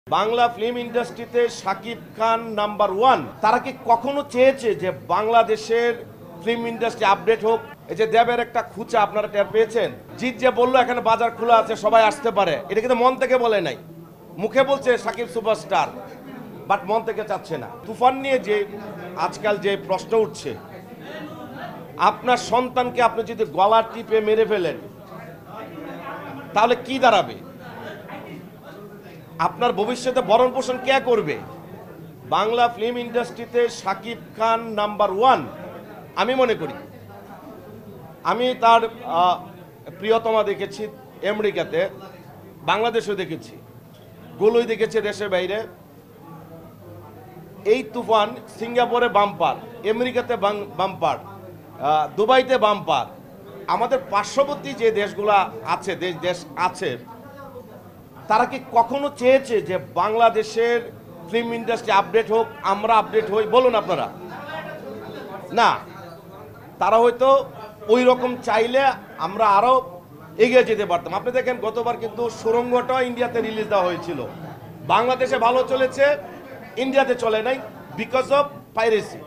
Bangla film ইন্ডাস্ট্রিতে Shakib Khan number one. তারা কি কখনো চেয়েছে যে বাংলাদেশের ফিল্ম ইন্ডাস্ট্রি আপডেট হোক? এই যে দেবের একটা খুচা আপনারা টের পেয়েছেন। জিৎ যে বললো এখানে বাজার খোলা আছে, সবাই আসতে পারে, এটা কিন্তু মন থেকে বলে নাই। মুখে বলছে শাকিব সুপারস্টার, বাট মন থেকে চাচ্ছে না। তুফান নিয়ে যে আজকাল যে প্রশ্ন উঠছে, আপনার সন্তানকে আপনি যদি গলা টিপে মেরে ফেলেন তাহলে কি দাঁড়াবে? আপনার ভবিষ্যতে ভরণ পোষণ কে করবে? বাংলা ফিল্ম ইন্ডাস্ট্রিতে শাকিব খান নাম্বার ওয়ান আমি মনে করি। আমি তার প্রিয়তমা দেখেছি আমেরিকাতে, বাংলাদেশেও দেখেছি, গোলই দেখেছি দেশের বাইরে। এই তুফান সিঙ্গাপুরে বাম্পার, আমেরিকাতে বাম্পার, দুবাইতে বাম্পার। আমাদের পার্শ্ববর্তী যে দেশগুলো আছে, দেশ আছে, তারা কি কখনো চেয়েছে যে বাংলাদেশের ফিল্ম ইন্ডাস্ট্রি আপডেট হোক, আমরা আপডেট হই? বলুন আপনারা। না, তারা হয়তো ওই রকম চাইলে আমরা আরো এগিয়ে যেতে পারতাম। আপনি দেখেন গতবার কিন্তু সুরঙ্গটা ইন্ডিয়াতে রিলিজ দেওয়া হয়েছিল, বাংলাদেশে ভালো চলেছে, ইন্ডিয়াতে চলে নাই, বিকজ অফ পাইরেসি।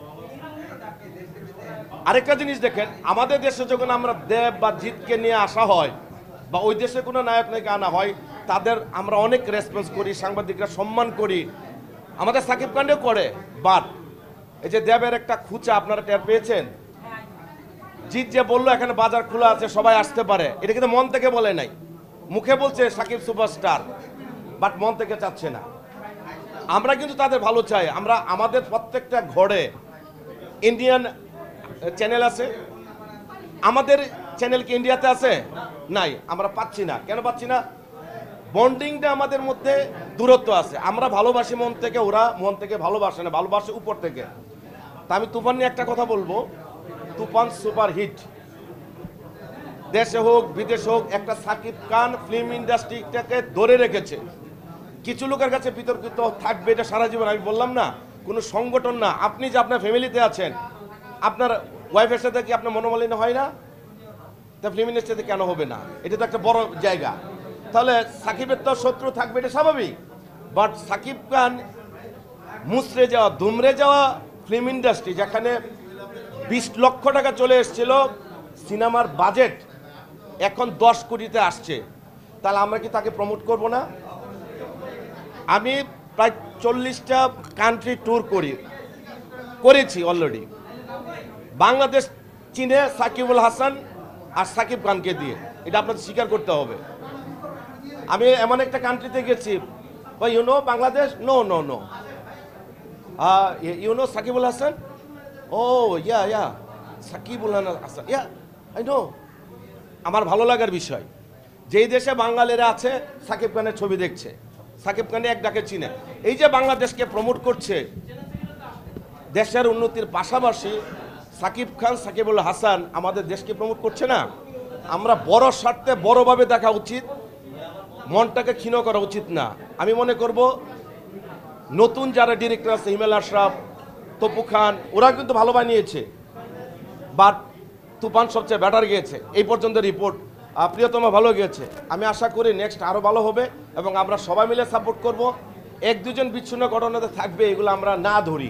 আরেকটা জিনিস দেখেন, আমাদের দেশে যখন আমরা দেব বা জিতকে নিয়ে আসা হয় বা ওই দেশে কোনো নায়ক নায়িকা আনা হয়, তাদের আমরা অনেক রেসপন্স করি, সাংবাদিকরা সম্মান করি, আমাদের সাকিব খানও করে। বাট এই যে দেবের একটা খুচা আপনারা টের পেয়েছেন। জিৎ যে বললো এখানে বাজার খোলা আছে, সবাই আসতে পারে, এটা কিন্তু মন থেকে বলে নাই। মুখে বলছে শাকিব সুপারস্টার, বাট মন থেকে চাচ্ছে না। আমরা কিন্তু তাদের ভালো চাই। আমরা আমাদের প্রত্যেকটা ঘরে ইন্ডিয়ান চ্যানেল আছে, আমাদের চ্যানেল কি ইন্ডিয়াতে আছে? নাই, আমরা পাচ্ছি না। কেন পাচ্ছি না? বন্ডিংটা আমাদের মধ্যে দূরত্ব আছে। আমরা ভালোবাসি মন থেকে, ওরা মন থেকে ভালোবাসে না, ভালোবাসে উপর থেকে। তা আমি তুফান নিয়ে একটা কথা বলবো, তুফান সুপার হিট। দেশে হোক বিদেশে হোক, একটা সাকিব খান ফিল্ম ইন্ডাস্ট্রিটাকে ধরে রেখেছে। কিছু লোকের কাছে বিতর্কিত থাকবে, এটা সারা জীবন। আমি বললাম না, কোনো সংগঠন না। আপনি যে আপনার ফ্যামিলিতে আছেন, আপনার ওয়াইফের সাথে কি আপনার মনোমালিন্য হয় না? তা ফিল্ম ইন্ডাস্ট্রিতে কেন হবে না? এটা তো একটা বড় জায়গা। তাহলে সাকিবের তো শত্রু থাকবে, এটা স্বাভাবিক। বাট সাকিব খান মুচড়ে যাওয়া, দুমড়ে যাওয়া ফিল্ম ইন্ডাস্ট্রি, যেখানে 20 লক্ষ টাকা চলে এসেছিল সিনেমার বাজেট, এখন 10 কোটিতে আসছে, তাহলে আমরা কি তাকে প্রমোট করব না? আমি প্রায় 40টা কান্ট্রি ট্যুর করেছি অলরেডি। বাংলাদেশ চীনে সাকিবুল হাসান আর সাকিব খানকে দিয়ে, এটা আপনাদের স্বীকার করতে হবে। আমি এমন একটা কান্ট্রিতে গেছি, you know Bangladesh, no no no, you know Shakibul Hasan, oh yeah Shakibul Hasan, yeah I know. আমার ভালো লাগার বিষয়, যেই দেশে বাঙালিরা আছে সাকিব খানের ছবি দেখছে, সাকিব খানে এক ডাকে চিনে। এই যে বাংলাদেশকে প্রমোট করছে, দেশের উন্নতির পাশাপাশি সাকিব খান, সাকিবুল হাসান আমাদের দেশকে প্রমোট করছে না। আমরা বড় স্বার্থে বড়ভাবে দেখা উচিত, মনটাকে ক্ষীণ করা উচিত না। আমি মনে করব নতুন যারা ডিরেক্টর আছে, হিমেল আশরাফ, তপু খান, ওরা কিন্তু ভালো বানিয়েছে, বাট তুফান সবচেয়ে বেটার গিয়েছে এই পর্যন্ত রিপোর্ট। প্রিয়তমা ভালো গিয়েছে। আমি আশা করি নেক্সট আরও ভালো হবে এবং আমরা সবাই মিলে সাপোর্ট করব। এক দুজন বিচ্ছিন্ন ঘটনাতে থাকবে, এগুলো আমরা না ধরি।